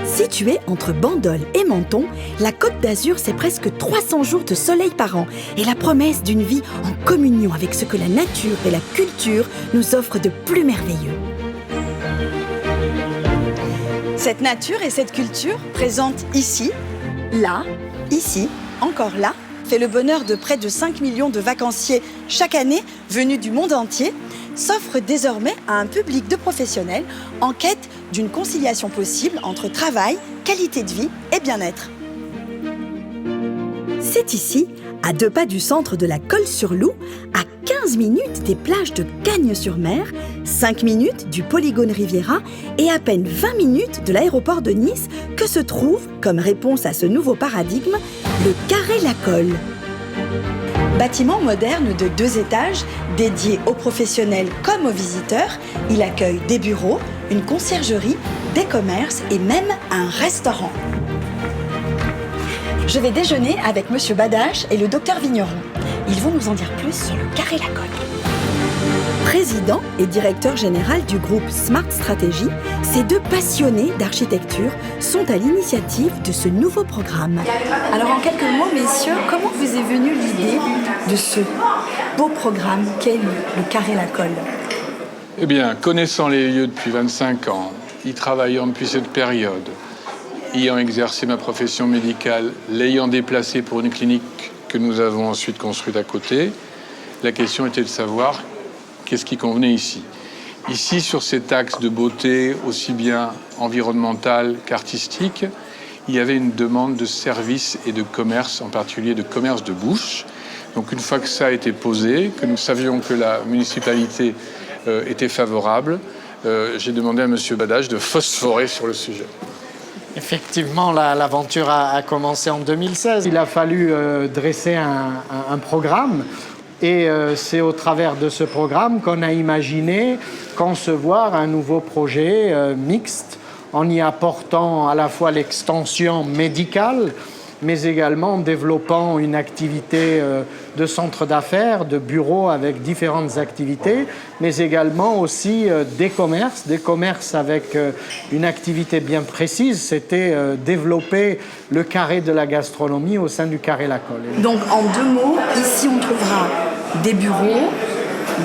Située entre Bandol et Menton, la Côte d'Azur, c'est presque 300 jours de soleil par an et la promesse d'une vie en communion avec ce que la nature et la culture nous offrent de plus merveilleux. Cette nature et cette culture, présentes ici, là, ici, encore là, fait le bonheur de près de 5 millions de vacanciers chaque année venus du monde entier, s'offre désormais à un public de professionnels en quête d'une conciliation possible entre travail, qualité de vie et bien-être. C'est ici, à 2 pas du centre de la Colle-sur-Loup, à 15 minutes des plages de Cagnes-sur-Mer, 5 minutes du polygone Riviera et à peine 20 minutes de l'aéroport de Nice, que se trouve, comme réponse à ce nouveau paradigme, le Carré-la-Colle. Bâtiment moderne de 2 étages, dédié aux professionnels comme aux visiteurs, il accueille des bureaux, une conciergerie, des commerces et même un restaurant. Je vais déjeuner avec Monsieur Badache et le docteur Vigneron. Ils vont nous en dire plus sur le Carré-la-Colle. Président et directeur général du groupe Smart Stratégie, ces 2 passionnés d'architecture sont à l'initiative de ce nouveau programme. Alors en quelques mots, messieurs, comment vous est venue l'idée de ce beau programme qu'est le Carré-la-Colle? Eh bien, connaissant les lieux depuis 25 ans, y travaillant depuis cette période, ayant exercé ma profession médicale, l'ayant déplacé pour une clinique que nous avons ensuite construite à côté, la question était de savoir qu'est-ce qui convenait ici. Ici, sur cet axe de beauté, aussi bien environnemental qu'artistique, il y avait une demande de services et de commerce, en particulier de commerce de bouche. Donc une fois que ça a été posé, que nous savions que la municipalité était favorable, j'ai demandé à M. Badache de phosphorer sur le sujet. Effectivement, l'aventure a commencé en 2016. Il a fallu dresser un programme et c'est au travers de ce programme qu'on a imaginé concevoir un nouveau projet mixte en y apportant à la fois l'extension médicale mais également en développant une activité de centre d'affaires, de bureau avec différentes activités, mais également aussi des commerces avec une activité bien précise, c'était développer le carré de la gastronomie au sein du Carré-la-Colle. Donc en 2 mots, ici on trouvera des bureaux,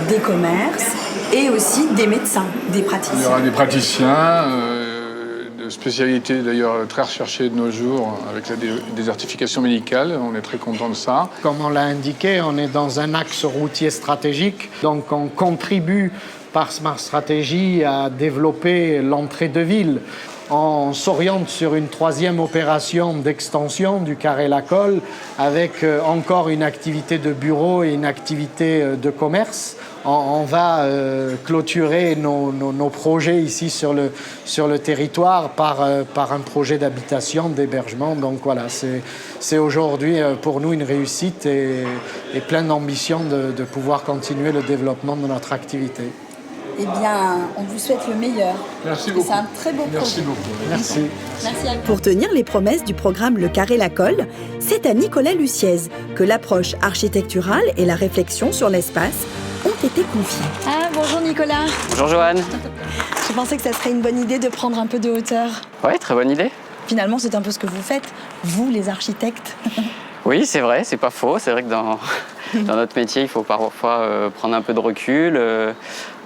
des commerces et aussi des médecins, des praticiens. Il y aura des praticiens, de spécialité d'ailleurs très recherchée de nos jours avec la désertification médicale. On est très content de ça. Comme on l'a indiqué, on est dans un axe routier stratégique, donc on contribue par Smart Stratégie à développer l'entrée de ville. On s'oriente sur une 3e opération d'extension du Carré-la-Colle avec encore une activité de bureau et une activité de commerce. On va clôturer nos projets ici sur le territoire par un projet d'habitation, d'hébergement. Donc voilà, c'est aujourd'hui pour nous une réussite et plein d'ambition de pouvoir continuer le développement de notre activité. Eh bien, on vous souhaite le meilleur. Merci beaucoup. C'est un très beau projet. Merci beaucoup. Merci. Merci à vous. Pour tenir les promesses du programme Le Carré-la-Colle, c'est à Nicolas Luciez que l'approche architecturale et la réflexion sur l'espace ont été confiées. Ah, bonjour Nicolas. Bonjour Joanne. Je pensais que ça serait une bonne idée de prendre un peu de hauteur. Oui, très bonne idée. Finalement, c'est un peu ce que vous faites, vous les architectes. Oui, c'est vrai, c'est pas faux. C'est vrai que dans notre métier, il faut parfois prendre un peu de recul.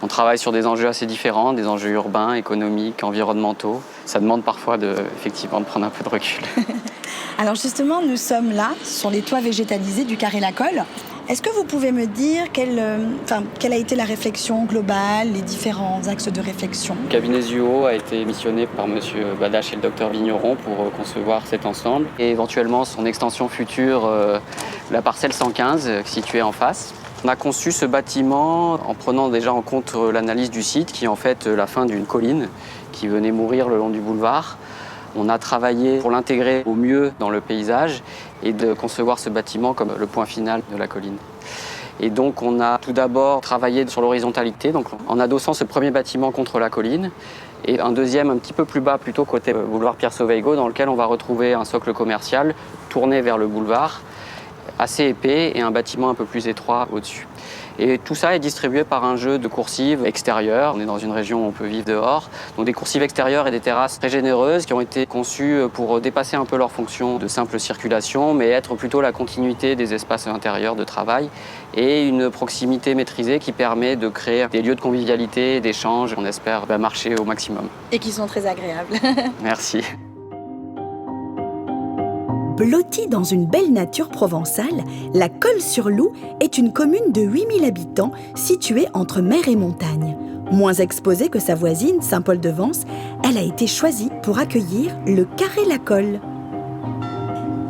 On travaille sur des enjeux assez différents, des enjeux urbains, économiques, environnementaux. Ça demande parfois effectivement de prendre un peu de recul. Alors justement, nous sommes là, sur les toits végétalisés du Carré-la-Colle. Est-ce que vous pouvez me dire quelle a été la réflexion globale, les différents axes de réflexion? Le cabinet ZUO a été missionné par M. Badache et le Dr Vigneron pour concevoir cet ensemble. Et éventuellement son extension future, la parcelle 115, située en face. On a conçu ce bâtiment en prenant déjà en compte l'analyse du site, qui est en fait la fin d'une colline qui venait mourir le long du boulevard. On a travaillé pour l'intégrer au mieux dans le paysage et de concevoir ce bâtiment comme le point final de la colline. Et donc on a tout d'abord travaillé sur l'horizontalité, donc en adossant ce premier bâtiment contre la colline, et un deuxième un petit peu plus bas, plutôt côté boulevard Pierre-Sauvaillego, dans lequel on va retrouver un socle commercial tourné vers le boulevard, assez épais, et un bâtiment un peu plus étroit au-dessus. Et tout ça est distribué par un jeu de coursives extérieures. On est dans une région où on peut vivre dehors. Donc des coursives extérieures et des terrasses très généreuses qui ont été conçues pour dépasser un peu leur fonction de simple circulation, mais être plutôt la continuité des espaces intérieurs de travail et une proximité maîtrisée qui permet de créer des lieux de convivialité et d'échange. On espère marcher au maximum. Et qui sont très agréables. Merci. Blottie dans une belle nature provençale, la Colle-sur-Loup est une commune de 8000 habitants située entre mer et montagne. Moins exposée que sa voisine, Saint-Paul-de-Vence, elle a été choisie pour accueillir le Carré-la-Colle.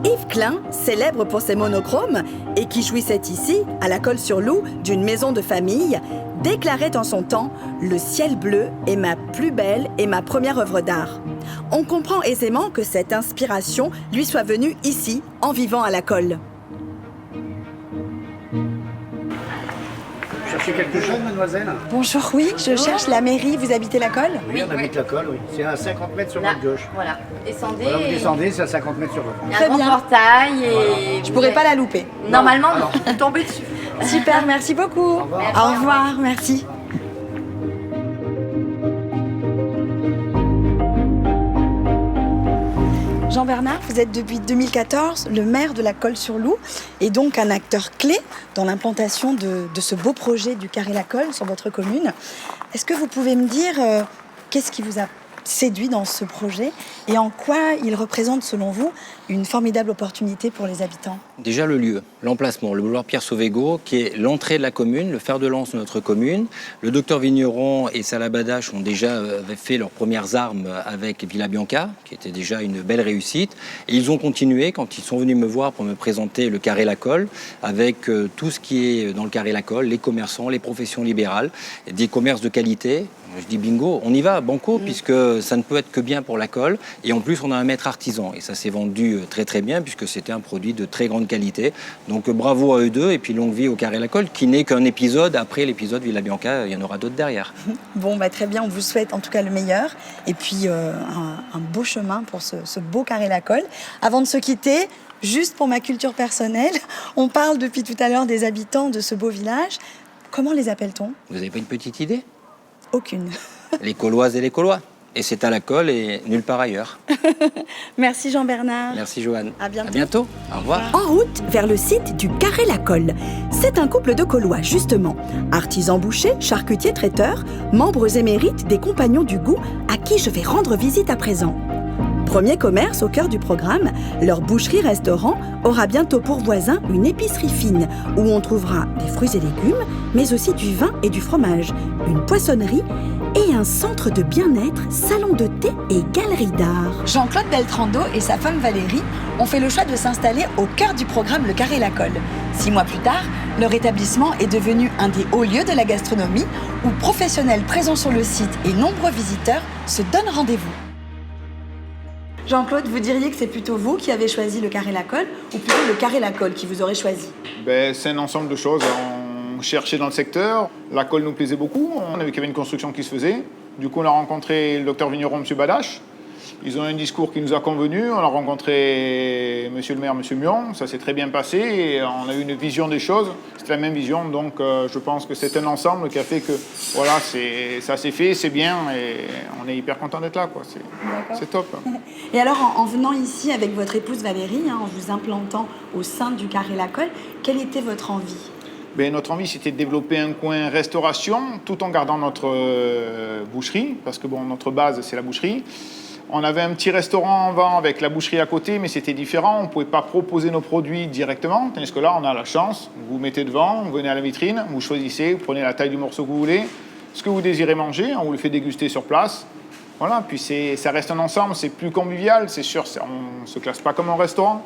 Yves Klein, célèbre pour ses monochromes et qui jouissait ici, à la Colle-sur-Loup, d'une maison de famille, déclarait en son temps « Le ciel bleu est ma plus belle et ma première œuvre d'art ». On comprend aisément que cette inspiration lui soit venue ici, en vivant à la Colle. Vous cherchez quelque chose, mademoiselle? Bonjour, oui, je cherche la mairie. Vous habitez la Colle? Oui, on habite la Colle, oui. C'est à 50 mètres sur Là, votre gauche. voilà. Descendez. Voilà, vous descendez, c'est à 50 mètres sur votre Il y gauche. a un Très grand bien. portail et... Je pourrais pas la louper. Normalement, non. Vous tombez dessus. Super, merci beaucoup. Au revoir, merci. Jean-Bernard, vous êtes depuis 2014 le maire de la Colle-sur-Loup et donc un acteur clé dans l'implantation de ce beau projet du Carré-la-Colle sur votre commune. Est-ce que vous pouvez me dire qu'est-ce qui vous a séduit dans ce projet et en quoi il représente, selon vous, une formidable opportunité pour les habitants? Déjà le lieu, l'emplacement, le boulevard Pierre-Sauvégot, qui est l'entrée de la commune, le fer de lance de notre commune. Le docteur Vigneron et Salah Badache ont déjà fait leurs premières armes avec Villa Bianca, qui était déjà une belle réussite. Et ils ont continué quand ils sont venus me voir pour me présenter le Carré-la-Colle, avec tout ce qui est dans le Carré-la-Colle, les commerçants, les professions libérales, des commerces de qualité. Je dis bingo, on y va, banco, puisque ça ne peut être que bien pour la colle. Et en plus, on a un maître artisan. Et ça s'est vendu très très bien, puisque c'était un produit de très grande qualité. Donc bravo à eux deux, et puis longue vie au Carré-la-Colle, qui n'est qu'un épisode. Après l'épisode Villa Bianca, il y en aura d'autres derrière. Bon, très bien, on vous souhaite en tout cas le meilleur. Et puis un beau chemin pour ce beau Carré-la-Colle. Avant de se quitter, juste pour ma culture personnelle, on parle depuis tout à l'heure des habitants de ce beau village. Comment les appelle-t-on? Vous n'avez pas une petite idée? Aucune. Les Colloises et les Collois. Et c'est à la Colle et nulle part ailleurs. Merci Jean-Bernard. Merci Joanne. À bientôt. À bientôt. Au revoir. En route vers le site du Carré-la-Colle. C'est un couple de Collois, justement. Artisans bouchers, charcutiers, traiteurs, membres émérites des Compagnons du Goût, à qui je vais rendre visite à présent. Premier commerce au cœur du programme, leur boucherie-restaurant aura bientôt pour voisin une épicerie fine où on trouvera des fruits et légumes, mais aussi du vin et du fromage, une poissonnerie et un centre de bien-être, salon de thé et galerie d'art. Jean-Claude Beltrando et sa femme Valérie ont fait le choix de s'installer au cœur du programme Le Carré-la-Colle. 6 mois plus tard, leur établissement est devenu un des hauts lieux de la gastronomie où professionnels présents sur le site et nombreux visiteurs se donnent rendez-vous. Jean-Claude, vous diriez que c'est plutôt vous qui avez choisi le Carré-la-Colle ou plutôt le Carré-la-Colle qui vous aurait choisi? C'est un ensemble de choses. On cherchait dans le secteur, la colle nous plaisait beaucoup, on a vu qu'il y avait une construction qui se faisait. Du coup, on a rencontré le docteur Vigneron, M. Badache. Ils ont un discours qui nous a convenu. On a rencontré M. le maire, M. Mion. Ça s'est très bien passé et on a eu une vision des choses. C'était la même vision, donc je pense que c'est un ensemble qui a fait que voilà, ça s'est fait, c'est bien et on est hyper content d'être là, quoi. C'est top. Et alors, en venant ici avec votre épouse Valérie, en vous implantant au sein du Carré-la-Colle, quelle était votre envie? Notre envie, c'était de développer un coin restauration tout en gardant notre boucherie, parce que notre base, c'est la boucherie. On avait un petit restaurant en vent avec la boucherie à côté, mais c'était différent. On ne pouvait pas proposer nos produits directement, tandis que là, on a la chance. Vous vous mettez devant, vous venez à la vitrine, vous choisissez, vous prenez la taille du morceau que vous voulez, ce que vous désirez manger, on vous le fait déguster sur place. Voilà, puis ça reste un ensemble, c'est plus convivial, c'est sûr, on ne se classe pas comme un restaurant,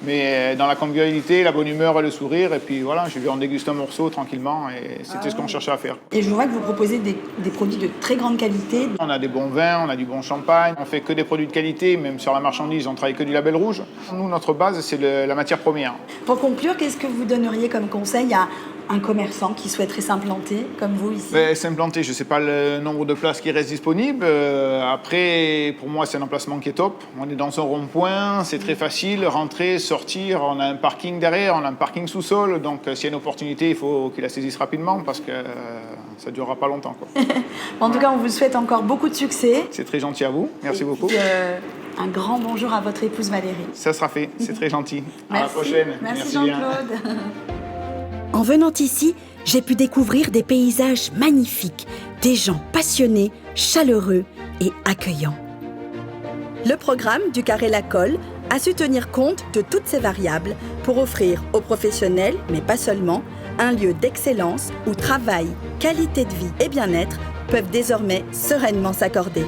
mais dans la convivialité, la bonne humeur et le sourire, et puis voilà, j'ai vu on déguste un morceau tranquillement, et c'était ce qu'on cherchait à faire. Et je vois que vous proposez des produits de très grande qualité. On a des bons vins, on a du bon champagne, on fait que des produits de qualité, même sur la marchandise, on travaille que du label rouge. Nous, notre base, c'est la matière première. Pour conclure, qu'est-ce que vous donneriez comme conseil à un commerçant qui souhaiterait s'implanter comme vous ici? S'implanter, je ne sais pas le nombre de places qui restent disponibles. Après, pour moi, c'est un emplacement qui est top. On est dans un rond-point, c'est très facile, rentrer, sortir. On a un parking derrière, on a un parking sous-sol. Donc, s'il y a une opportunité, il faut qu'il la saisisse rapidement parce que ça ne durera pas longtemps, quoi. En tout cas, on vous souhaite encore beaucoup de succès. C'est très gentil à vous. Merci beaucoup. Puis, un grand bonjour à votre épouse Valérie. Ça sera fait. C'est très gentil. À la Merci. prochaine. Merci bien. Jean-Claude. En venant ici, j'ai pu découvrir des paysages magnifiques, des gens passionnés, chaleureux et accueillants. Le programme du Carré La Colle a su tenir compte de toutes ces variables pour offrir aux professionnels, mais pas seulement, un lieu d'excellence où travail, qualité de vie et bien-être peuvent désormais sereinement s'accorder.